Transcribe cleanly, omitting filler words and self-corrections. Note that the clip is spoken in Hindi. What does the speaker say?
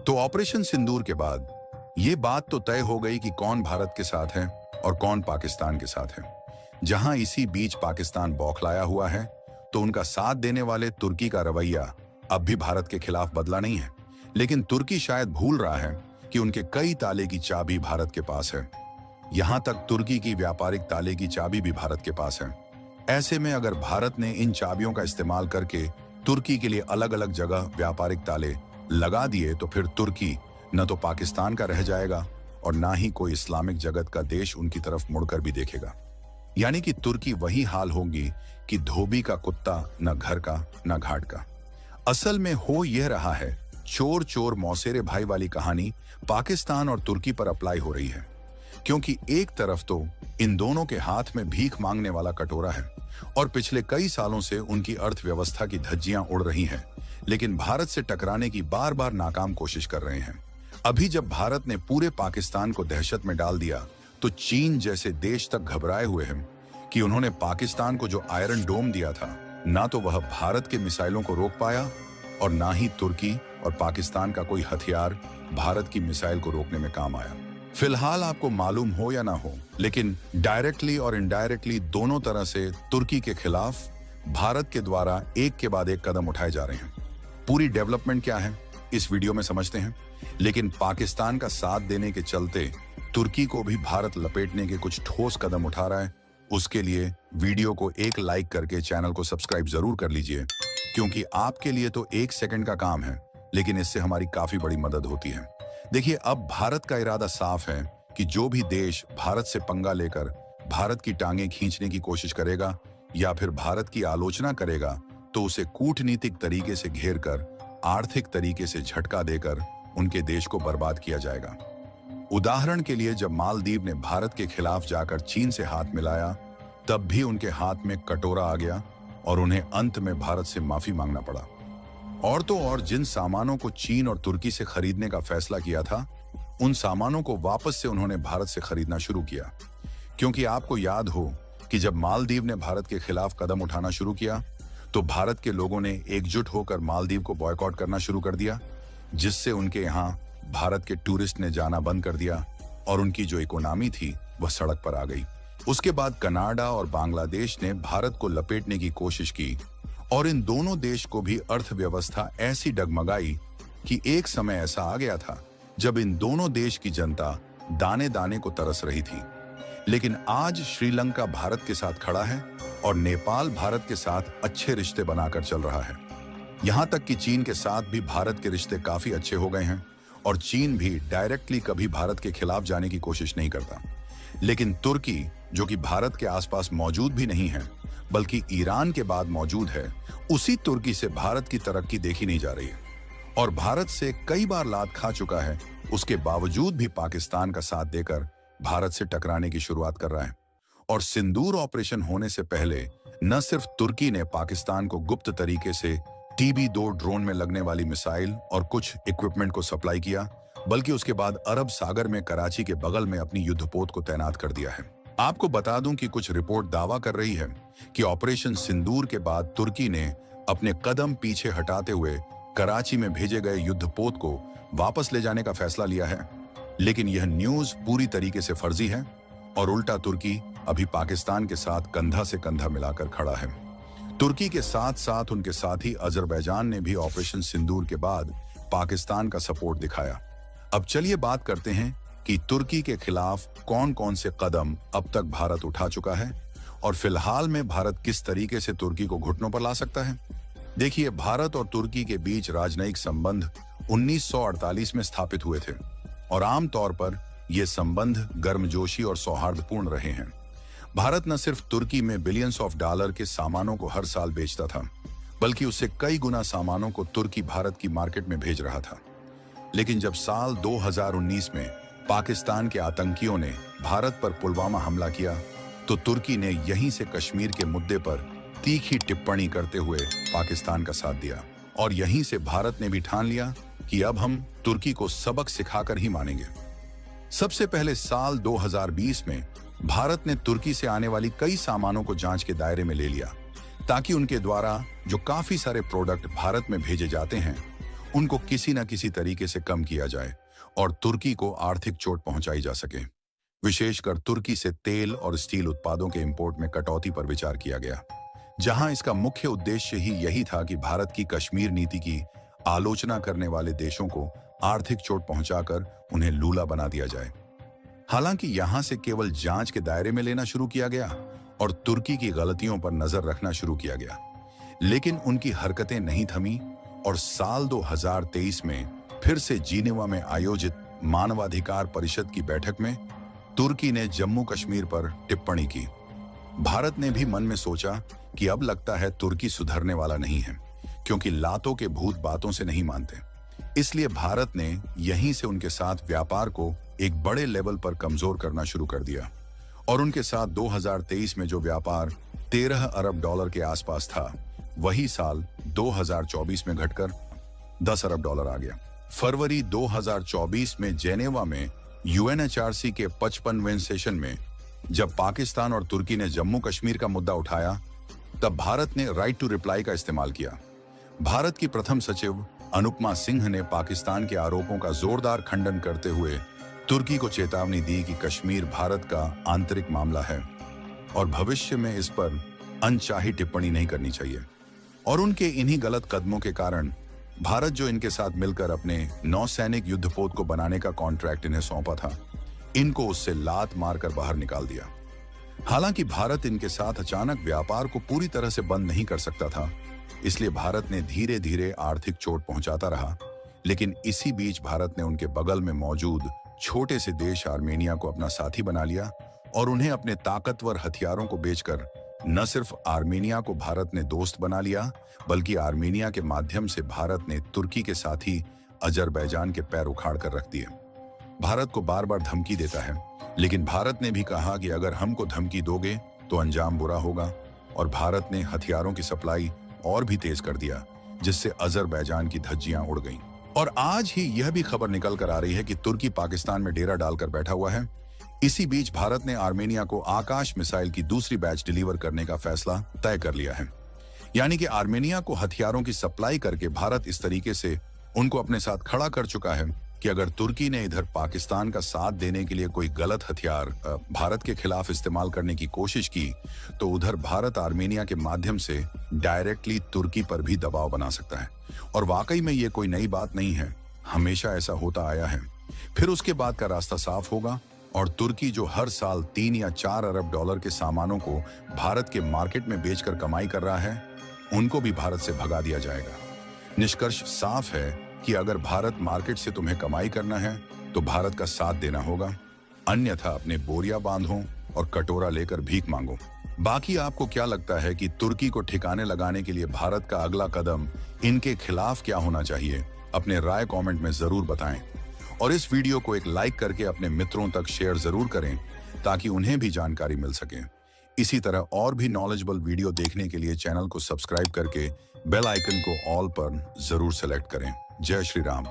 तो ऑपरेशन सिंदूर के बाद ये बात तो तय हो गई कि कौन भारत के साथ है और कौन पाकिस्तान के साथ है। जहां इसी बीच पाकिस्तान बौखलाया हुआ है, तो उनका साथ देने वाले तुर्की का रवैया अब भी भारत के खिलाफ बदला नहीं है। लेकिन तुर्की शायद भूल रहा है कि उनके कई ताले की चाबी भारत के पास है। यहां तक तुर्की की व्यापारिक ताले की चाबी भी भारत के पास है। ऐसे में अगर भारत ने इन चाबियों का इस्तेमाल करके तुर्की के लिए अलग अलग जगह व्यापारिक ताले लगा दिए, तो फिर तुर्की न तो पाकिस्तान का रह जाएगा और ना ही कोई इस्लामिक जगत का देश उनकी तरफ मुड़कर भी देखेगा। यानी कि तुर्की वही हाल होगी कि धोबी का कुत्ता, न घर का न घाट का। असल में हो यह रहा है, चोर चोर मौसेरे भाई वाली कहानी पाकिस्तान और तुर्की पर अप्लाई हो रही है। क्योंकि एक तरफ तो इन दोनों के हाथ में भीख मांगने वाला कटोरा है और पिछले कई सालों से उनकी अर्थव्यवस्था की धज्जियां उड़ रही हैं, लेकिन भारत से टकराने की बार बार नाकाम कोशिश कर रहे हैं। अभी जब भारत ने पूरे पाकिस्तान को दहशत में डाल दिया, तो चीन जैसे देश तक घबराए हुए हैं कि उन्होंने पाकिस्तान को जो आयरन डोम दिया था, ना तो वह भारत के मिसाइलों को रोक पाया और ना ही तुर्की और पाकिस्तान का कोई हथियार भारत की मिसाइल को रोकने में काम आया। फिलहाल आपको मालूम हो या ना हो, लेकिन डायरेक्टली और इनडायरेक्टली दोनों तरह से तुर्की के खिलाफ भारत के द्वारा एक के बाद एक कदम उठाए जा रहे हैं। पूरी डेवलपमेंट क्या है इस वीडियो में समझते हैं। लेकिन पाकिस्तान का साथ देने के चलते तुर्की को भी भारत लपेटने के कुछ ठोस कदम उठा रहा है। उसके लिए वीडियो को एक लाइक करके चैनल को सब्सक्राइब जरूर कर लीजिए, क्योंकि आपके लिए तो 1 सेकंड का काम है, लेकिन इससे हमारी काफी बड़ी मदद होती है। देखिए, अब भारत का इरादा साफ है कि जो भी देश भारत से पंगा लेकर भारत की टांगें खींचने की कोशिश करेगा या फिर भारत की आलोचना करेगा, तो उसे कूटनीतिक तरीके से घेर कर, आर्थिक तरीके से झटका देकर उनके देश को बर्बाद किया जाएगा। उदाहरण के लिए, जब मालदीव ने भारत के खिलाफ जाकर चीन से हाथ मिलाया, तब भी उनके हाथ में कटोरा आ गया और उन्हें अंत में भारत से माफी मांगना पड़ा। और तो और, जिन सामानों को चीन और तुर्की से खरीदने का फैसला किया था, उन सामानों को वापस से उन्होंने भारत से खरीदना शुरू किया। क्योंकि आपको याद हो कि जब मालदीव ने भारत के खिलाफ कदम उठाना शुरू किया, तो भारत के लोगों ने एकजुट होकर मालदीव को बॉयकॉट करना शुरू कर दिया, जिससे उनके यहाँ भारत के टूरिस्ट ने जाना बंद कर दिया और उनकी जो इकोनॉमी थी वह सड़क पर आ गई। उसके बाद कनाडा और बांग्लादेश ने भारत को लपेटने की कोशिश की और इन दोनों देश को भी अर्थव्यवस्था ऐसी डगमगाई कि एक समय ऐसा आ गया था जब इन दोनों देश की जनता दाने दाने को तरस रही थी। लेकिन आज श्रीलंका भारत के साथ खड़ा है और नेपाल भारत के साथ अच्छे रिश्ते बनाकर चल रहा है। यहां तक कि चीन के साथ भी भारत के रिश्ते काफी अच्छे हो गए हैं और चीन भी डायरेक्टली कभी भारत के खिलाफ जाने की कोशिश नहीं करता। लेकिन तुर्की, जो कि भारत के आसपास मौजूद भी नहीं है बल्कि ईरान के बाद मौजूद है, उसी तुर्की से भारत की तरक्की देखी नहीं जा रही है और भारत से कई बार लात खा चुका है। उसके बावजूद भी पाकिस्तान का साथ देकर भारत से टकराने की शुरुआत कर रहा है। और सिंदूर ऑपरेशन होने से पहले न सिर्फ तुर्की ने पाकिस्तान को गुप्त तरीके से TB2 ड्रोन में लगने वाली मिसाइल और कुछ इक्विपमेंट को सप्लाई किया, बल्कि उसके बाद अरब सागर में कराची के बगल में अपनी युद्धपोत को तैनात कर दिया है। आपको बता दूं कि कुछ रिपोर्ट दावा कर रही है कि ऑपरेशन सिंदूर के बाद तुर्की ने अपने कदम पीछे हटाते हुए कराची में भेजे गए युद्धपोत को वापस ले जाने का फैसला लिया है। लेकिन यह न्यूज पूरी तरीके से फर्जी है और उल्टा तुर्की अभी पाकिस्तान के साथ कंधा से कंधा मिलाकर खड़ा है। तुर्की के साथ साथ उनके साथी अजरबैजान ने भी ऑपरेशन सिंदूर के बाद पाकिस्तान का सपोर्ट दिखाया। अब चलिए बात करते हैं कि तुर्की के खिलाफ कौन कौन से कदम अब तक भारत उठा चुका है और फिलहाल में भारत किस तरीके से तुर्की को घुटनों पर ला सकता है। देखिए, भारत और तुर्की के बीच राजनयिक संबंध 1948 में स्थापित हुए थे और आमतौर पर ये संबंध गर्मजोशी और सौहार्दपूर्ण रहे हैं। भारत न सिर्फ तुर्की में बिलियंस ऑफ डॉलर के सामानों को हर साल बेचता था, बल्कि उससे कई गुना सामानों को तुर्की भारत की मार्केट में भेज रहा था। लेकिन जब साल 2019 में पाकिस्तान के आतंकियों ने भारत पर पुलवामा हमला किया, तो तुर्की ने यहीं से कश्मीर के मुद्दे पर तीखी टिप्पणी करते हुए पाकिस्तान का साथ दिया और यहीं से भारत ने भी ठान लिया कि अब हम तुर्की को सबक सिखाकर ही मानेंगे। सबसे पहले साल 2020 में भारत ने तुर्की से आने वाली कई सामानों को जांच के दायरे में ले लिया, ताकि उनके द्वारा जो काफी सारे प्रोडक्ट भारत में भेजे जाते हैं उनको किसी न किसी तरीके से कम किया जाए और तुर्की को आर्थिक चोट पहुंचाई जा सके। विशेषकर तुर्की से तेल और स्टील उत्पादों के इंपोर्ट में कटौती पर विचार किया गया, जहां इसका मुख्य उद्देश्य ही यही था कि भारत की कश्मीर नीति की आलोचना करने वाले देशों को आर्थिक चोट पहुंचाकर उन्हें लूला बना दिया जाए। हालांकि यहां से केवल जांच के दायरे में लेना शुरू किया गया और तुर्की की गलतियों पर नजर रखना शुरू किया गया, लेकिन उनकी हरकतें नहीं थमी और साल 2023 में फिर से जिनेवा में आयोजित मानवाधिकार परिषद की बैठक में तुर्की ने जम्मू कश्मीर पर टिप्पणी की। भारत ने भी मन में सोचा कि अब लगता है तुर्की सुधरने वाला नहीं है, क्योंकि लातों के भूत बातों से नहीं मानते। इसलिए भारत ने यहीं से उनके साथ व्यापार को एक बड़े लेवल पर कमजोर करना शुरू कर दिया और उनके साथ 2023 में जो व्यापार 13 अरब डॉलर के आसपास था, वही साल 2024 में घटकर 10 अरब डॉलर आ गया। फरवरी 2024 में जेनेवा में यूएनएचआरसी के 55वें सेशन में जब पाकिस्तान और तुर्की ने जम्मू कश्मीर का मुद्दा उठाया, तब भारत ने राइट टू रिप्लाई का इस्तेमाल किया। भारत की प्रथम सचिव अनुपमा सिंह ने पाकिस्तान के आरोपों का जोरदार खंडन करते हुए तुर्की को चेतावनी दी कि कश्मीर भारत का आंतरिक मामला है और भविष्य में इस पर अनचाही टिप्पणी नहीं करनी चाहिए। और उनके इन्हीं गलत कदमों के कारण भारत जो इनके साथ मिलकर अपने नौसैनिक युद्धपोत को बनाने का कॉन्ट्रैक्ट इन्हें सौंपा था, इनको उससे लात मारकर बाहर निकाल दिया। हालांकि भारत इनके साथ अचानक व्यापार को पूरी तरह से बंद नहीं कर सकता था, इसलिए भारत ने धीरे धीरे आर्थिक चोट पहुंचाता रहा। लेकिन इसी बीच भारत ने उनके बगल में मौजूद छोटे से देश आर्मेनिया को अपना साथी बना लिया और उन्हें अपने ताकतवर हथियारों को बेचकर न सिर्फ आर्मेनिया को भारत ने दोस्त बना लिया, बल्कि आर्मेनिया के माध्यम से भारत ने तुर्की के साथी अजरबैजान के पैर उखाड़ कर रख दिए। भारत को बार बार धमकी देता है, लेकिन भारत ने भी कहा कि अगर हमको धमकी दोगे तो अंजाम बुरा होगा, और भारत ने हथियारों की सप्लाई और भी तेज कर दिया, जिससे अजरबैजान की धज्जियां उड़ गईं। और आज ही यह भी खबर निकल कर आ रही है कि तुर्की पाकिस्तान में डेरा डालकर बैठा हुआ है। इसी बीच भारत ने आर्मेनिया को आकाश मिसाइल की दूसरी बैच डिलीवर करने का फैसला तय कर लिया है। यानी कि आर्मेनिया को हथियारों की सप्लाई करके भारत इस तरीके से उनको अपने साथ खड़ा कर चुका है कि अगर तुर्की ने इधर पाकिस्तान का साथ देने के लिए कोई गलत हथियार भारत के खिलाफ इस्तेमाल करने की कोशिश की, तो उधर भारत आर्मेनिया के माध्यम से डायरेक्टली तुर्की पर भी दबाव बना सकता है। और वाकई में ये कोई नई बात नहीं है, हमेशा ऐसा होता आया है। फिर उसके बाद का रास्ता साफ होगा और तुर्की जो हर साल 3 या 4 अरब डॉलर के सामानों को भारत के मार्केट में बेचकर कमाई कर रहा है, उनको भी भारत से भगा दिया जाएगा। निष्कर्ष साफ है कि अगर भारत मार्केट से तुम्हें कमाई करना है तो भारत का साथ देना होगा, अन्यथा अपने बोरिया बांधो और कटोरा लेकर भीख मांगो। बाकी आपको क्या लगता है कि तुर्की को ठिकाने लगाने के लिए भारत का अगला कदम इनके खिलाफ क्या होना चाहिए? अपने राय कमेंट में जरूर बताएं और इस वीडियो को एक लाइक करके अपने मित्रों तक शेयर जरूर करें ताकि उन्हें भी जानकारी मिल सके। इसी तरह और भी नॉलेजेबल वीडियो देखने के लिए चैनल को सब्सक्राइब करके बेल आइकन को ऑल पर जरूर सेलेक्ट करें। जय श्री राम।